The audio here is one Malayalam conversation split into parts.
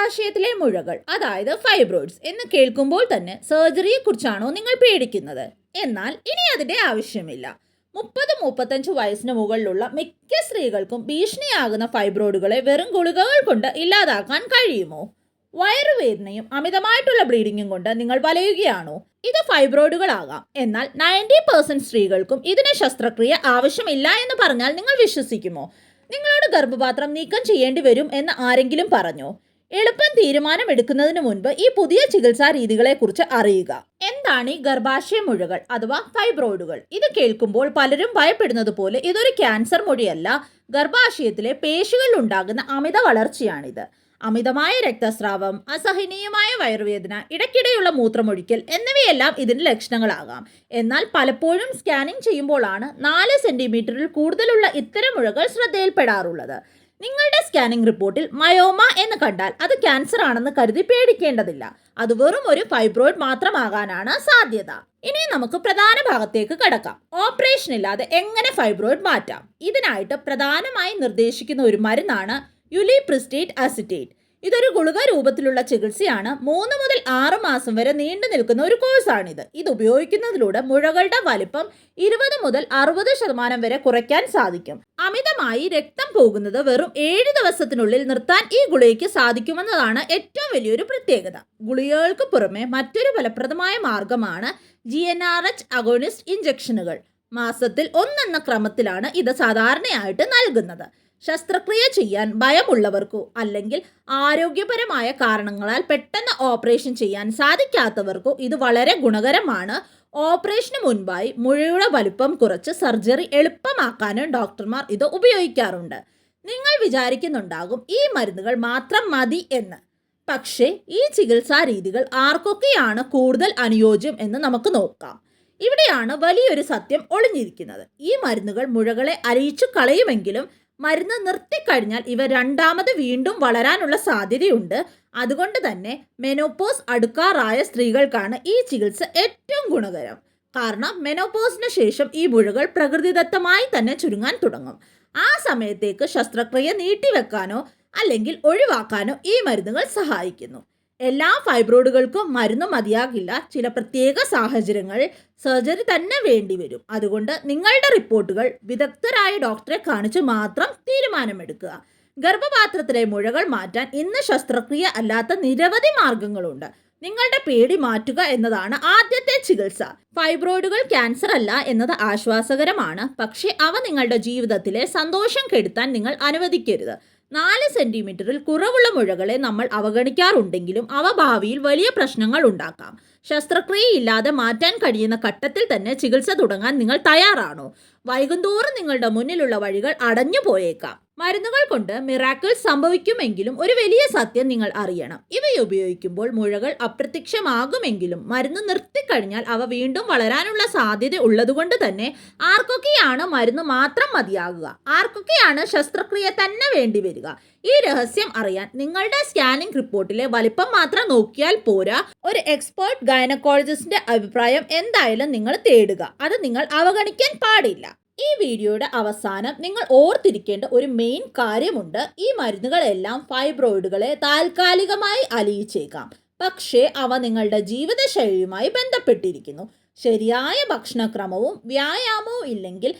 ഗർഭാശയത്തിലെ മുഴകൾ അതായത് ഫൈബ്രോയിഡ്സ് എന്ന് കേൾക്കുമ്പോൾ തന്നെ സർജറിയെക്കുറിച്ചാണോ നിങ്ങൾ പേടിക്കുന്നത്? എന്നാൽ ഇനി അതിൻ്റെ ആവശ്യമില്ല. 30-35 വയസ്സിന് മുകളിലുള്ള മിക്ക സ്ത്രീകൾക്കും ഭീഷണിയാകുന്ന ഫൈബ്രോയിഡുകളെ വെറും ഗുളികകൾ കൊണ്ട് ഇല്ലാതാക്കാൻ കഴിയുമോ? വയറുവേദനയും അമിതമായിട്ടുള്ള ബ്ലീഡിങ്ങും കൊണ്ട് നിങ്ങൾ വലയുകയാണോ? ഇത് ഫൈബ്രോയിഡുകളാകാം. എന്നാൽ 90% സ്ത്രീകൾക്കും ഇതിന് ശസ്ത്രക്രിയ ആവശ്യമില്ല എന്ന് പറഞ്ഞാൽ നിങ്ങൾ വിശ്വസിക്കുമോ? നിങ്ങളോട് ഗർഭപാത്രം നീക്കം ചെയ്യേണ്ടി വരും എന്ന് ആരെങ്കിലും പറഞ്ഞോ? എളുപ്പം തീരുമാനമെടുക്കുന്നതിന് മുൻപ് ഈ പുതിയ ചികിത്സാ രീതികളെക്കുറിച്ച് അറിയുക. എന്താണ് ഈ ഗർഭാശയ മുഴകൾ അഥവാ ഫൈബ്രോയിഡുകൾ? ഇത് കേൾക്കുമ്പോൾ പലരും ഭയപ്പെടുന്നത് പോലെ ഇതൊരു ക്യാൻസർ മുഴയല്ല. ഗർഭാശയത്തിലെ പേശികളിൽ ഉണ്ടാകുന്ന അമിത വളർച്ചയാണിത്. അമിതമായ രക്തസ്രാവം, അസഹനീയമായ വയറുവേദന, ഇടയ്ക്കിടെയുള്ള മൂത്രമൊഴിക്കൽ എന്നിവയെല്ലാം ഇതിൻ്റെ ലക്ഷണങ്ങളാകാം. എന്നാൽ പലപ്പോഴും സ്കാനിംഗ് ചെയ്യുമ്പോഴാണ് 4 സെന്റിമീറ്ററിൽ കൂടുതലുള്ള ഇത്തരം മുഴകൾ ശ്രദ്ധയിൽപ്പെടാറുള്ളത്. നിങ്ങളുടെ സ്കാനിംഗ് റിപ്പോർട്ടിൽ മയോമ എന്ന് കണ്ടാൽ അത് ക്യാൻസർ ആണെന്ന് കരുതി പേടിക്കേണ്ടതില്ല. അത് വെറും ഒരു ഫൈബ്രോയിഡ് മാത്രമാകാനാണ് സാധ്യത. ഇനി നമുക്ക് പ്രധാന ഭാഗത്തേക്ക് കടക്കാം. ഓപ്പറേഷൻ ഇല്ലാതെ എങ്ങനെ ഫൈബ്രോയിഡ് മാറ്റാം? ഇതിനായിട്ട് പ്രധാനമായി നിർദ്ദേശിക്കുന്ന ഒരു മരുന്നാണ് യുലിപ്രിസ്റ്റേറ്റ് അസിറ്റേറ്റ്. ഇതൊരു ഗുളിക രൂപത്തിലുള്ള ചികിത്സയാണ്. 3 മുതൽ 6 മാസം വരെ നീണ്ടു നിൽക്കുന്ന ഒരു കോഴ്സാണിത്. ഇത് ഉപയോഗിക്കുന്നതിലൂടെ മുഴകളുടെ വലിപ്പം 20 മുതൽ 60% വരെ കുറയ്ക്കാൻ സാധിക്കും. അമിതമായി രക്തം പോകുന്നത് വെറും 7 ദിവസത്തിനുള്ളിൽ നിർത്താൻ ഈ ഗുളികയ്ക്ക് സാധിക്കുമെന്നതാണ് ഏറ്റവും വലിയൊരു പ്രത്യേകത. ഗുളികകൾക്ക് പുറമെ മറ്റൊരു ഫലപ്രദമായ മാർഗമാണ് GnRH അഗോണിസ്റ്റ് ഇഞ്ചക്ഷനുകൾ. മാസത്തിൽ 1 എന്ന ക്രമത്തിലാണ് ഇത് സാധാരണയായിട്ട് നൽകുന്നത്. ശസ്ത്രക്രിയ ചെയ്യാൻ ഭയമുള്ളവർക്കോ അല്ലെങ്കിൽ ആരോഗ്യപരമായ കാരണങ്ങളാൽ പെട്ടെന്ന് ഓപ്പറേഷൻ ചെയ്യാൻ സാധിക്കാത്തവർക്കോ ഇത് വളരെ ഗുണകരമാണ്. ഓപ്പറേഷന് മുൻപായി മുഴയുടെ വലിപ്പം കുറച്ച് സർജറി എളുപ്പമാക്കാനും ഡോക്ടർമാർ ഇത് ഉപയോഗിക്കാറുണ്ട്. നിങ്ങൾ വിചാരിക്കുന്നുണ്ടാകും ഈ മരുന്നുകൾ മാത്രം മതി എന്ന്. പക്ഷേ ഈ ചികിത്സാ രീതികൾ ആർക്കൊക്കെയാണ് കൂടുതൽ അനുയോജ്യം എന്ന് നമുക്ക് നോക്കാം. ഇവിടെയാണ് വലിയൊരു സത്യം ഒളിഞ്ഞിരിക്കുന്നത്. ഈ മരുന്നുകൾ മുഴകളെ അലിയിച്ചു കളയുമെങ്കിലും മരുന്ന് നിർത്തിക്കഴിഞ്ഞാൽ ഇവ രണ്ടാമത് വീണ്ടും വളരാനുള്ള സാധ്യതയുണ്ട്. അതുകൊണ്ട് തന്നെ മെനോപോസ് അടുക്കാറായ സ്ത്രീകൾക്കാണ് ഈ ചികിത്സ ഏറ്റവും ഗുണകരം. കാരണം മെനോപോസിന് ശേഷം ഈ മുഴകൾ പ്രകൃതിദത്തമായി തന്നെ ചുരുങ്ങാൻ തുടങ്ങും. ആ സമയത്തേക്ക് ശസ്ത്രക്രിയ നീട്ടിവെക്കാനോ അല്ലെങ്കിൽ ഒഴിവാക്കാനോ ഈ മരുന്നുകൾ സഹായിക്കുന്നു. എല്ലാ ഫൈബ്രോയിഡുകൾക്കും മരുന്ന് മതിയാകില്ല. ചില പ്രത്യേക സാഹചര്യങ്ങളിൽ സർജറി തന്നെ വേണ്ടിവരും. അതുകൊണ്ട് നിങ്ങളുടെ റിപ്പോർട്ടുകൾ വിദഗ്ധരായ ഡോക്ടറെ കാണിച്ച് മാത്രം തീരുമാനമെടുക്കുക. ഗർഭപാത്രത്തിലെ മുഴകൾ മാറ്റാൻ ഇന്ന് ശസ്ത്രക്രിയ അല്ലാത്ത നിരവധി മാർഗങ്ങളുണ്ട്. നിങ്ങളുടെ പേടി മാറ്റുക എന്നതാണ് ആദ്യത്തെ ചികിത്സ. ഫൈബ്രോയിഡുകൾ ക്യാൻസർ അല്ല എന്നത് ആശ്വാസകരമാണ്. പക്ഷേ അവ നിങ്ങളുടെ ജീവിതത്തിലെ സന്തോഷം കെടുത്താൻ നിങ്ങൾ അനുവദിക്കരുത്. 4 സെന്റിമീറ്ററിൽ കുറവുള്ള മുഴകളെ നമ്മൾ അവഗണിക്കാറുണ്ടെങ്കിലും അവ ഭാവിയിൽ വലിയ പ്രശ്നങ്ങൾ ഉണ്ടാക്കാം. ശസ്ത്രക്രിയയില്ലാതെ മാറ്റാൻ കഴിയുന്ന ഘട്ടത്തിൽ തന്നെ ചികിത്സ തുടങ്ങാൻ നിങ്ങൾ തയ്യാറാണോ? വൈകുന്തോറും നിങ്ങളുടെ മുന്നിലുള്ള വഴികൾ അടഞ്ഞു പോയേക്കാം. മരുന്നുകൾ കൊണ്ട് മിറാക്കിൾ സംഭവിക്കുമെങ്കിലും ഒരു വലിയ സത്യം നിങ്ങൾ അറിയണം. ഇവയെ ഉപയോഗിക്കുമ്പോൾ മുഴകൾ അപ്രത്യക്ഷമാകുമെങ്കിലും മരുന്ന് നിർത്തിക്കഴിഞ്ഞാൽ അവ വീണ്ടും വളരാനുള്ള സാധ്യത ഉള്ളതുകൊണ്ട് തന്നെ ആർക്കൊക്കെയാണ് മരുന്ന് മാത്രം മതിയാകുക, ആർക്കൊക്കെയാണ് ശസ്ത്രക്രിയ തന്നെ വേണ്ടി വരിക? ഈ രഹസ്യം അറിയാൻ നിങ്ങളുടെ സ്കാനിംഗ് റിപ്പോർട്ടിലെ വലിപ്പം മാത്രം നോക്കിയാൽ പോരാ. ഒരു എക്സ്പേർട്ട് ഗൈനക്കോളജിസ്റ്റിന്റെ അഭിപ്രായം എന്തായാലും നിങ്ങൾ തേടുക. അത് നിങ്ങൾ അവഗണിക്കാൻ പാടില്ല. ഈ വീഡിയോയുടെ അവസാനം നിങ്ങൾ ഓർത്തിരിക്കേണ്ട ഒരു മെയിൻ കാര്യമുണ്ട്. ഈ മരുന്നുകളെല്ലാം ഫൈബ്രോയിഡുകളെ താൽക്കാലികമായി അലിയിച്ചേക്കാം. പക്ഷേ അവ നിങ്ങളുടെ ജീവിതശൈലിയുമായി ബന്ധപ്പെട്ടിരിക്കുന്നു. ശരിയായ ഭക്ഷണക്രമവും വ്യായാമവും ഇല്ലെങ്കിൽ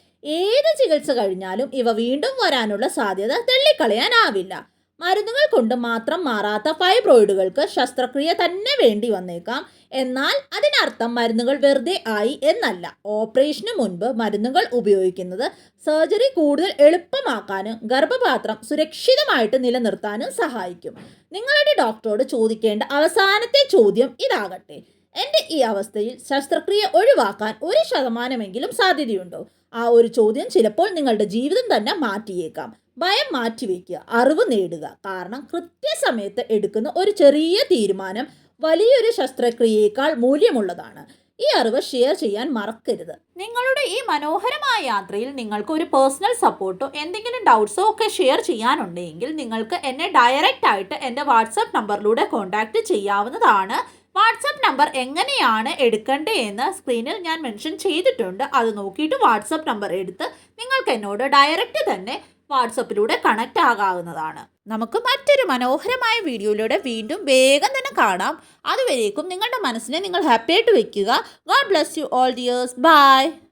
ഏത് ചികിത്സ കഴിഞ്ഞാലും ഇവ വീണ്ടും വരാനുള്ള സാധ്യത തള്ളിക്കളയാനാവില്ല. മരുന്നുകൾ കൊണ്ട് മാത്രം മാറാത്ത ഫൈബ്രോയിഡുകൾക്ക് ശസ്ത്രക്രിയ തന്നെ വേണ്ടി വന്നേക്കാം. എന്നാൽ അതിനർത്ഥം മരുന്നുകൾ വെറുതെ ആയി എന്നല്ല. ഓപ്പറേഷന് മുൻപ് മരുന്നുകൾ ഉപയോഗിക്കുന്നത് സർജറി കൂടുതൽ എളുപ്പമാക്കാനും ഗർഭപാത്രം സുരക്ഷിതമായിട്ട് നിലനിർത്താനും സഹായിക്കും. നിങ്ങളുടെ ഡോക്ടറോട് ചോദിക്കേണ്ട അവസാനത്തെ ചോദ്യം ഇതാകട്ടെ: എൻ്റെ ഈ അവസ്ഥയിൽ ശസ്ത്രക്രിയ ഒഴിവാക്കാൻ 1% സാധ്യതയുണ്ടോ? ആ ഒരു ചോദ്യം ചിലപ്പോൾ നിങ്ങളുടെ ജീവിതം തന്നെ മാറ്റിയേക്കാം. ഭയം മാറ്റിവെക്കുക, അറിവ് നേടുക. കാരണം കൃത്യസമയത്ത് എടുക്കുന്ന ഒരു ചെറിയ തീരുമാനം വലിയൊരു ശസ്ത്രക്രിയയേക്കാൾ മൂല്യമുള്ളതാണ്. ഈ അറിവ് ഷെയർ ചെയ്യാൻ മറക്കരുത്. നിങ്ങളുടെ ഈ മനോഹരമായ യാത്രയിൽ നിങ്ങൾക്ക് ഒരു പേഴ്സണൽ സപ്പോർട്ടോ എന്തെങ്കിലും ഡൗട്ട്സോ ഒക്കെ ഷെയർ ചെയ്യാനുണ്ടെങ്കിൽ നിങ്ങൾക്ക് എന്നെ ഡയറക്റ്റ് ആയിട്ട് എൻ്റെ വാട്സപ്പ് നമ്പറിലൂടെ കോൺടാക്റ്റ് ചെയ്യാവുന്നതാണ്. വാട്സപ്പ് നമ്പർ എങ്ങനെയാണ് എടുക്കേണ്ടതെന്ന് സ്ക്രീനിൽ ഞാൻ മെൻഷൻ ചെയ്തിട്ടുണ്ട്. അത് നോക്കിയിട്ട് വാട്സപ്പ് നമ്പർ എടുത്ത് നിങ്ങൾക്ക് എന്നോട് ഡയറക്റ്റ് തന്നെ വാട്സപ്പിലൂടെ കണക്റ്റ് ആകാവുന്നതാണ്. നമുക്ക് മറ്റൊരു മനോഹരമായ വീഡിയോയിലൂടെ വീണ്ടും വേഗം തന്നെ കാണാം. അതുവരേക്കും നിങ്ങളുടെ മനസ്സിനെ നിങ്ങൾ ഹാപ്പി ആയിട്ട് വെക്കുക. God bless you all dears. By.